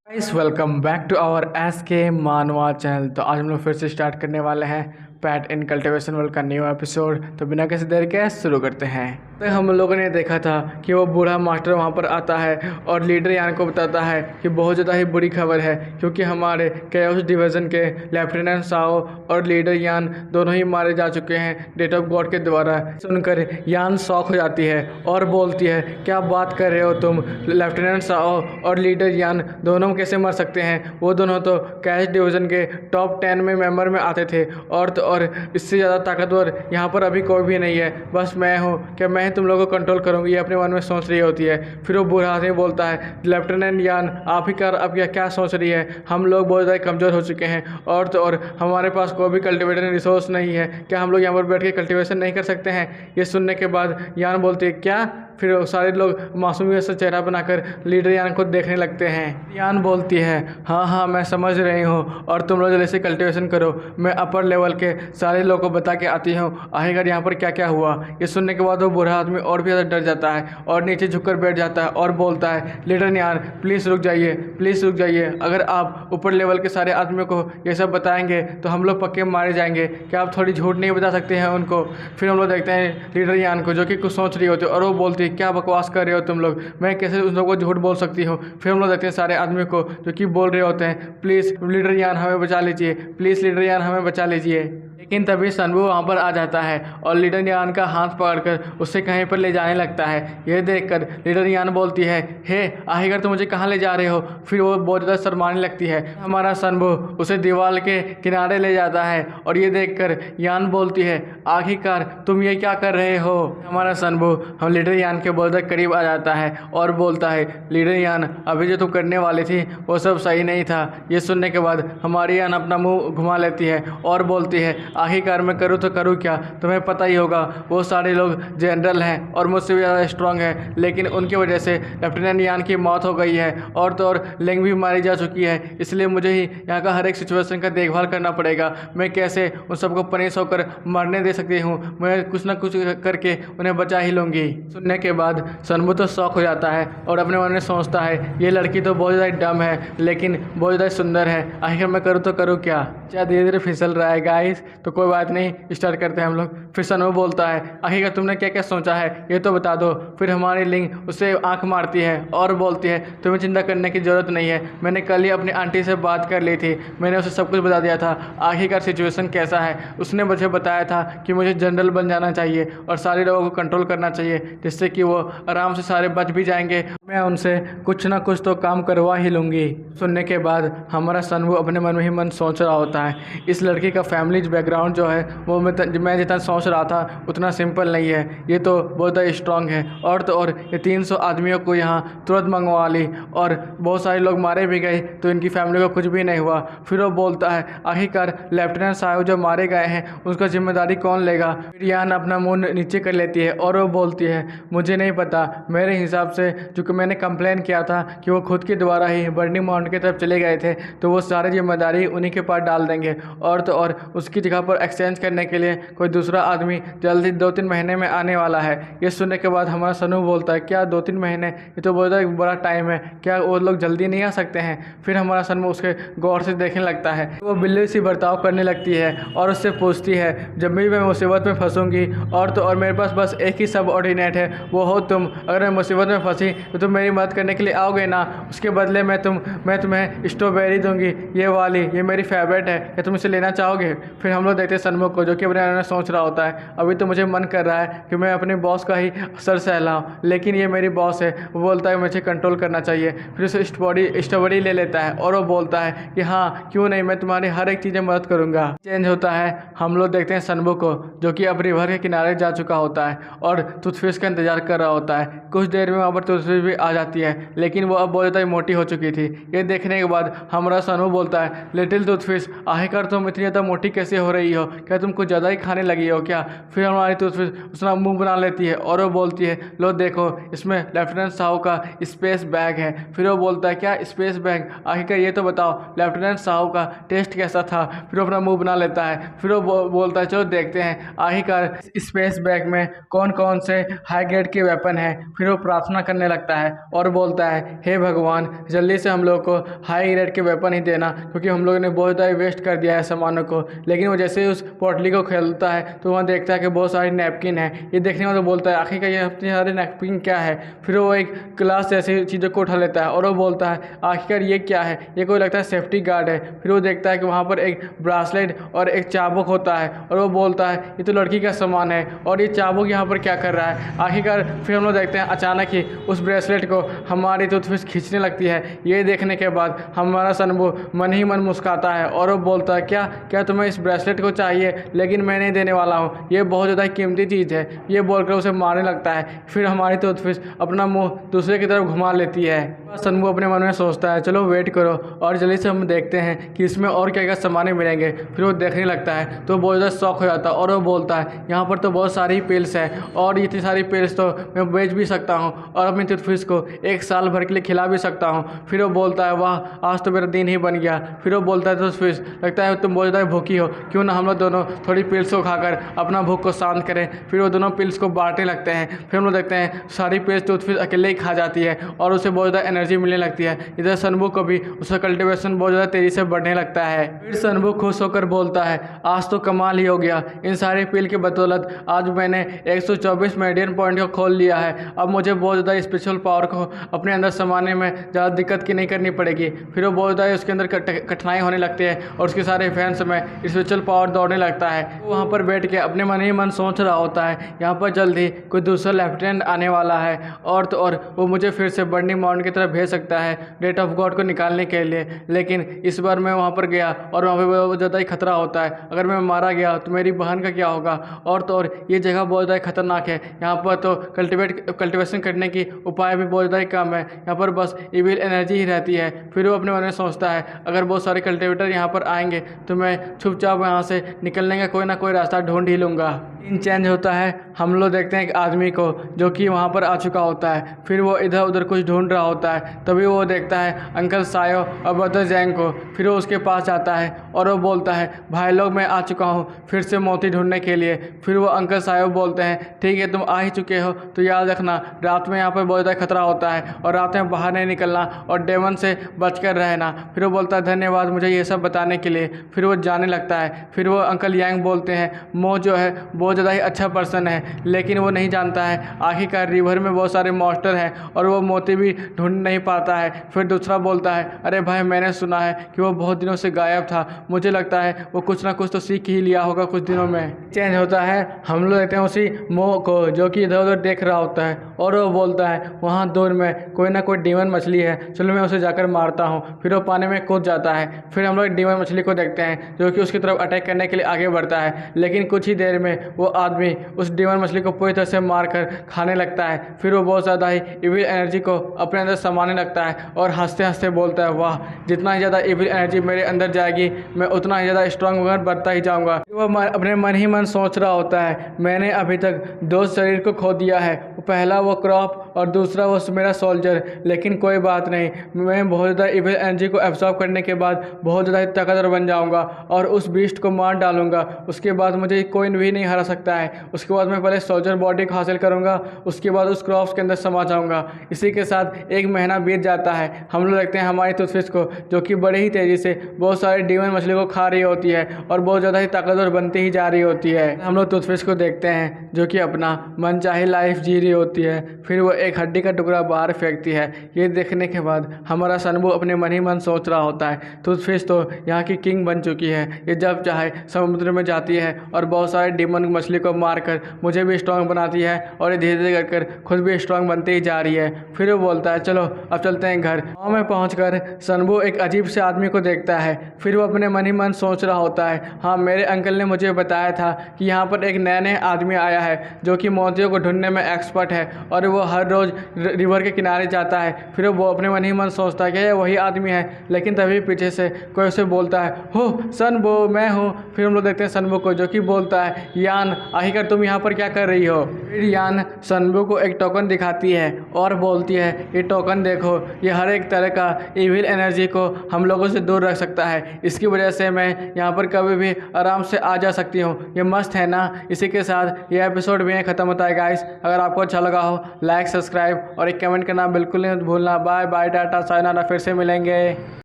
Guys welcome back to our S K Manava channel. तो आज हम लोग फिर से स्टार्ट करने वाले हैं पैट इन कल्टिवेशन वर्ल्ड का न्यू एपिसोड। तो बिना किसी देर के शुरू करते हैं। तो हम लोगों ने देखा था कि वो बूढ़ा मास्टर वहाँ पर आता है और लीडर यान को बताता है कि बहुत ज़्यादा ही बुरी खबर है, क्योंकि हमारे कैओस डिवीज़न के लेफ्टिनेंट साओ और लीडर यान दोनों ही मारे जा चुके हैं डेट ऑफ गॉड के द्वारा। सुनकर यान शॉक हो जाती है और बोलती है, क्या बात कर रहे हो तुम? लेफ्टिनेंट साओ और लीडर यान दोनों कैसे मर सकते हैं? वो दोनों तो कैश डिवीज़न के टॉप 10 में मेंबर में आते थे और इससे ज़्यादा ताकतवर यहाँ पर अभी कोई भी नहीं है, बस मैं हूँ। क्या मैं तुम लोगों को कंट्रोल करूँगी? ये अपने मन में सोच रही होती है। फिर वो बूढ़ा आदमी बोलता है, लेफ्टिनेंट यान आप ही कर, अब क्या सोच रही है? हम लोग बहुत ज़्यादा कमज़ोर हो चुके हैं और हमारे पास कोई भी कल्टिवेटर रिसोर्स नहीं है। क्या हम लोग यहाँ पर बैठ के कल्टिवेशन नहीं कर सकते हैं? ये सुनने के बाद यान बोलती है, क्या? फिर सारे लोग मासूमियत से चेहरा बनाकर लीडर यान को देखने लगते हैं। यान बोलती है, हाँ मैं समझ रही हूँ और तुम लोग जैसे कल्टिवेशन करो, मैं अपर लेवल के सारे लोगों को बता के आती हूँ आखिरकार यहाँ पर क्या क्या हुआ। ये सुनने के बाद वो बूढ़ा आदमी और भी ज़्यादा डर जाता है और नीचे झुककर बैठ जाता है और बोलता है, लीडर यान प्लीज़ रुक जाइए, प्लीज़ रुक जाइए। अगर आप ऊपर लेवल के सारे आदमियों को ये सब बताएंगे तो हम लोग पक्के मारे जाएंगे। क्या आप थोड़ी झूठ नहीं बता सकते हैं उनको? फिर हम लोग देखते हैं लीडर यान को, जो कि कुछ सोच रही होती है और वो बोलती है, क्या बकवास कर रहे हो तुम लोग? मैं कैसे उन लोगों को झूठ बोल सकती हूँ? फिर हम लोग देखते हैं सारे आदमी को जो कि बोल रहे होते हैं, प्लीज़ लीडर यान हमें बचा लीजिए, प्लीज़ लीडर यान हमें बचा लीजिए। लेकिन तभी सनबू वहाँ पर आ जाता है और लीडर यान का हाथ पकड़कर उससे कहीं पर ले जाने लगता है। यह देखकर लीडर यान बोलती है, हे आखिरकार तुम मुझे कहाँ ले जा रहे हो? फिर वो बहुत ज़्यादा शर्माने लगती है। हमारा सनबू उसे दीवार के किनारे ले जाता है और ये देखकर यान बोलती है, आखिरकार तुम ये क्या कर रहे हो? हमारा सनबू हम लीडर यान के बहुत ज़्यादा करीब आ जाता है और बोलता है, लीडर यान अभी जो तुम करने वाली थी वो सब सही नहीं था। ये सुनने के बाद हमारी यान अपना मुँह घुमा लेती है और बोलती है, आखिरकार मैं करूँ तो करूँ क्या? तुम्हें पता ही होगा वो सारे लोग जनरल हैं और मुझसे भी ज़्यादा स्ट्रांग है, लेकिन उनकी वजह से लेफ्टिनेंट यान की मौत हो गई है और तो और लेंग भी मारी जा चुकी है। इसलिए मुझे ही यहाँ का हर एक सिचुएशन का देखभाल करना पड़ेगा। मैं कैसे उन सबको पनिश होकर मरने दे सकती हूँ? मैं कुछ ना कुछ करके उन्हें बचा ही लूँगी। सुनने के बाद सनबू तो शौक हो जाता है और अपने मन में सोचता है, ये लड़की तो बहुत ज़्यादा डम है लेकिन बहुत ज़्यादा सुंदर है, आखिर मैं करूँ तो करूँ क्या? क्या धीरे धीरे फिसल रहा है गाइस, तो कोई बात नहीं, स्टार्ट करते हैं हम लोग। फिर सनबू बोलता है, आखिरकार तुमने क्या क्या सोचा है ये तो बता दो। फिर हमारी लिंग उसे आंख मारती है और बोलती है, तुम्हें चिंता करने की ज़रूरत नहीं है, मैंने कल ही अपनी आंटी से बात कर ली थी, मैंने उसे सब कुछ बता दिया था आखिरकार सिचुएशन कैसा है। उसने मुझे बताया था कि मुझे जनरल बन जाना चाहिए और सारे लोगों को कंट्रोल करना चाहिए, जिससे कि वो आराम से सारे बच भी जाएंगे। मैं उनसे कुछ ना कुछ तो काम करवा ही लूँगी। सुनने के बाद हमारा सनबू अपने मन में ही मन सोच रहा होता है, इस लड़की का फैमिली बैकग्राउंड जो है वो मैं जितना सोच रहा था उतना सिंपल नहीं है, ये तो बहुत ज़्यादा स्ट्रांग है और ये 300 आदमियों को यहाँ तुरंत मंगवा ली और बहुत सारे लोग मारे भी गए तो इनकी फैमिली को कुछ भी नहीं हुआ। फिर वो बोलता है, आखिरकार लेफ्टिनेंट साहब जो मारे गए हैं उसका जिम्मेदारी कौन लेगा? फिर यान अपना मुंह नीचे कर लेती है और वो बोलती है, मुझे नहीं पता, मेरे हिसाब से जो कि मैंने कंप्लेन किया था कि वो खुद के द्वारा ही बर्निंग माउंट की तरफ चले गए थे, तो वो सारी जिम्मेदारी उन्हीं के पास डाल देंगे और उसकी जगह पर एक्सचेंज करने के लिए कोई दूसरा आदमी जल्दी 2-3 महीने में आने वाला है। ये सुनने के बाद हमारा सनू बोलता है, क्या 2-3 महीने? ये तो बहुत ज़्यादा बड़ा टाइम है, क्या वो लोग जल्दी नहीं आ सकते हैं? फिर हमारा सनू उसके गौर से देखने लगता है, वो बिल्ली सी बर्ताव करने लगती है और उससे पूछती है, जब भी मैं मुसीबत में फंसूंगी और मेरे पास बस एक ही सब ऑर्डिनेट है, वो हो तुम। अगर मैं मुसीबत में फंसी तो तुम मेरी मदद करने के लिए आओगे ना? उसके बदले मैं तुम्हें स्ट्रॉबेरी दूंगी, ये वाली, ये मेरी फेवरेट है, क्या तुम इसे लेना चाहोगे? फिर हम लोग देखते हैं सनमुख को, जो कि अपने मन में सोच रहा होता है, अभी तो मुझे मन कर रहा है कि मैं अपने बॉस का ही सर सहलाऊं, लेकिन ये मेरी बॉस है, वो बोलता है मुझे कंट्रोल करना चाहिए। फिर उसे स्ट्रॉबेरी ले लेता है और वो बोलता है कि हाँ क्यों नहीं, मैं तुम्हारी हर एक चीज़ें मदद करूँगा। चेंज होता है, हम लोग देखते हैं सनबू को, जो कि अब रिवर के किनारे जा चुका होता है और टूथफिश का इंतजार कर रहा होता है। कुछ देर में वहाँ पर टूथफिश भी आ जाती है, लेकिन वो अब बहुत ज़्यादा मोटी हो चुकी थी। ये देखने के बाद हमारा सनबू बोलता है, लिटिल टूथफिश आखिरकार तुम इतनी ज़्यादा मोटी कैसे हो रही रही हो, क्या तुम कुछ ज़्यादा ही खाने लगी हो क्या। फिर हमारी टूथफिश उसका मुंह बना लेती है और वो बोलती है लो देखो इसमें लेफ्टिनेंट साहू का स्पेस बैग है। फिर वो बोलता है क्या स्पेस बैग, आखिरकार ये तो बताओ लेफ्टिनेंट साहू का टेस्ट कैसा था। फिर वो अपना मुंह बना लेता है। फिर वो बोलता है चलो देखते हैं आखिरकार स्पेस बैग में कौन कौन से हाई ग्रेड के वेपन है। फिर वो प्रार्थना करने लगता है और बोलता है हे भगवान जल्दी से हम लोग को हाई ग्रेड के वेपन ही देना, क्योंकि हम लोगों ने बहुत ज़्यादा वेस्ट कर दिया है सामानों को। लेकिन वो जैसे ही उस पोटली को खोलता है तो वहाँ देखता है कि बहुत सारी नैपकिन है। ये देखने में तो बोलता है आखिरकार ये इतनी सारी नैपकिन क्या है। फिर वो एक ग्लास जैसी चीज़ों को उठा लेता है और वो बोलता है आखिरकार ये क्या है, ये कोई लगता है सेफ्टी गार्ड है। फिर वो देखता है कि वहाँ पर एक ब्रासलेट और एक चाबुक होता है और वो बोलता है ये तो लड़की का सामान है और ये चाबुक यहाँ पर क्या कर रहा है। आखिरकार फिर हम लोग देखते हैं अचानक ही उस ब्रेसलेट को हमारी टूथफिश खींचने लगती है। ये देखने के बाद हमारा सनबू मन ही मन मुस्कुराता है और वो बोलता है क्या क्या तुम्हें इस ब्रेसलेट को चाहिए, लेकिन मैं नहीं देने वाला हूँ, ये बहुत ज़्यादा कीमती चीज़ है। ये बोलकर उसे मारने लगता है। फिर हमारी टूथफिश अपना मुंह दूसरे की तरफ घुमा लेती है। सनबू अपने मन में सोचता है चलो वेट करो और जल्दी से हम देखते हैं कि इसमें और क्या क्या सामान मिलेंगे। फिर वो देखने लगता है तो बहुत ज़्यादा शौक हो जाता है और वो बोलता है यहाँ पर तो बहुत सारी पिल्स है और इतनी सारी पिल्स तो मैं बेच भी सकता हूँ और अपनी टूथफिश को 1 साल भर के लिए खिला भी सकता हूँ। फिर वो बोलता है वाह आज तो मेरा दिन ही बन गया। फिर वो बोलता है टूथफिश लगता है तुम बहुत ज़्यादा भूखी हो, क्यों ना हम लोग दोनों थोड़ी पिल्स को खाकर अपना भूख को शांत करें। फिर वो दोनों पिल्स को बांटने लगते हैं। फिर हम लोग देखते हैं सारी पिल्स टूथफिश अकेले ही खा जाती है और उसे बहुत ज़्यादा एनर्जी मिलने लगती है। इधर सनबू को भी उसका कल्टिवेशन बहुत ज़्यादा तेज़ी से बढ़ने लगता है। फिर सनबू खुश होकर बोलता है आज तो कमाल ही हो गया, इन सारी पिल की बदौलत आज मैंने 124 मेडियन पॉइंट को खोल लिया है। अब मुझे बहुत ज़्यादा स्पेशल पावर को अपने अंदर समाने में ज़्यादा दिक्कत की नहीं करनी पड़ेगी। फिर वो बहुत ज़्यादा उसके अंदर कठिनाई होने लगती है और उसके सारे फैंस में स्पेशल पावर दौड़ने लगता है। वहाँ पर बैठ के अपने मन ही मन सोच रहा होता है यहाँ पर जल्द ही कोई दूसरा लेफ्टिनेंट आने वाला है और तो और वो मुझे फिर से बर्निंग माउंटेन की तरफ भेज सकता है डेट ऑफ गॉड को निकालने के लिए। लेकिन इस बार मैं वहाँ पर गया और वहाँ पर बहुत ज़्यादा ही खतरा होता है, अगर मैं मारा गया तो मेरी बहन का क्या होगा। और तो और ये जगह बहुत ज़्यादा खतरनाक है, यहाँ पर तो कल्टिवेशन करने की उपाय भी बहुत ज़्यादा ही कम है, यहाँ पर बस इविल एनर्जी ही रहती है। फिर वो अपने मन में सोचता है अगर बहुत सारे कल्टिवेटर यहाँ पर आएंगे तो मैं चुपचाप यहाँ से निकलने का कोई ना कोई रास्ता ढूंढ ही लूँगा। सीन चेंज होता है, हम लोग देखते हैं एक आदमी को जो कि वहाँ पर आ चुका होता है। फिर वो इधर उधर कुछ ढूंढ रहा होता है, तभी वो देखता है अंकल सायो और ब्रदर जैंग को। फिर वो उसके पास जाता है और वो बोलता है भाई लोग मैं आ चुका हूँ फिर से मोती ढूंढने के लिए। फिर वो अंकल सायो बोलते हैं ठीक है तुम आ ही चुके हो तो याद रखना रात में यहाँ पर बहुत ज़्यादा खतरा होता है और रात में बाहर नहीं निकलना और डेमन से बच कर रहना। फिर वो बोलता है धन्यवाद मुझे ये सब बताने के लिए। फिर वो जाने लगता है। फिर वो अंकल यांग बोलते हैं मो जो है बहुत ज़्यादा ही अच्छा पर्सन है, लेकिन वो नहीं जानता है आखिरकार रिवर में बहुत सारे मॉन्स्टर हैं और वो मोती भी ढूंढ नहीं पाता है। फिर दूसरा बोलता है अरे भाई मैंने सुना है कि वो बहुत दिनों से गायब था, मुझे लगता है वो कुछ ना कुछ तो सीख ही लिया होगा कुछ दिनों में। चेंज होता है, हम लोग देखते हैं उसी मो को जो कि इधर उधर देख रहा होता है और वो बोलता है वहाँ दूर में कोई ना कोई डीमन मछली है, चलो मैं उसे जाकर मारता हूँ। फिर वो पानी में कूद जाता है। फिर हम लोग डीमन मछली को देखते हैं जो कि उसकी तरफ अटैक करने के लिए आगे बढ़ता है, लेकिन कुछ ही देर में वो आदमी उस डीमन मछली को पूरी तरह से मारकर खाने लगता है। फिर वो बहुत ज़्यादा ही इविल एनर्जी को अपने अंदर समाने लगता है और हंसते हंसते बोलता है वाह जितना ही ज़्यादा इविल एनर्जी मेरे अंदर जाएगी मैं उतना ही ज़्यादा स्ट्रांग बनता ही जाऊँगा। वो अपने मन ही मन सोच रहा होता है मैंने अभी तक 2 शरीर को खो दिया है, पहला वो क्रॉप और दूसरा वो मेरा सोल्जर, लेकिन कोई बात नहीं मैं बहुत ज़्यादा इविल एनर्जी को एब्जॉर्ब करने के बाद बहुत ज़्यादा ताकतवर बन जाऊँगा और उस बीस्ट को मार डालूंगा। उसके बाद मुझे कोई भी नहीं हरा सकता है। उसके बाद मैं पहले सोल्जर बॉडी को हासिल करूँगा, उसके बाद उस क्रॉप्स के अंदर समा जाऊँगा। इसी के साथ 1 महीना बीत जाता है। हम लोग देखते हैं हमारी टूथफिश को जो कि बड़े ही तेज़ी से बहुत सारे डीमन मछली को खा रही होती है और बहुत ज़्यादा ही ताकतवर बनती ही जा रही होती है। हम लोग टूथफिश को देखते हैं जो कि अपना मनचाही लाइफ जी रही होती है। फिर वो एक हड्डी का टुकड़ा बाहर फेंकती है। ये देखने के बाद हमारा सनबू अपने मन ही मन सोच रहा होता है टूथफिश तो यहाँ की किंग बन चुकी है, ये जब चाहे समुद्र में जाती है और बहुत सारे डीमन मछली को मारकर मुझे भी स्ट्रांग बनाती है और ये धीरे धीरे कर खुद भी स्ट्रांग बनती ही जा रही है। फिर वो बोलता है चलो अब चलते हैं घर। गाँव में पहुंचकर सनबो एक अजीब से आदमी को देखता है। फिर वो अपने मन ही मन सोच रहा होता है, हाँ मेरे अंकल ने मुझे बताया था कि यहाँ पर एक नया आदमी आया है जो कि मोतियों को ढूंढने में एक्सपर्ट है और वो हर रोज़ रिवर के किनारे जाता है। फिर वो अपने मन ही मन सोचता है कि ये वही आदमी है, लेकिन तभी पीछे से कोई उसे बोलता है, हो सनबो मैं हूँ। फिर हम लोग देखते हैं सनबो को जो कि बोलता है, यान आखिरकार तुम यहाँ पर क्या कर रही हो। फिर यान सनबो को एक टोकन दिखाती है और बोलती है, ये टोकन देखो, ये हर एक तरह का इविल एनर्जी को हम लोगों से दूर रख सकता है। इसकी वजह से मैं यहाँ पर कभी भी आराम से आ जा सकती हूँ। ये मस्त है ना। इसी के साथ ये एपिसोड भी ख़त्म होता है गाइस। अगर आपको अच्छा लगा हो लाइक सब्सक्राइब और एक कमेंट करना बिल्कुल नहीं भूलना। बाय बाय टाटा साइनारा, फिर से मिलेंगे।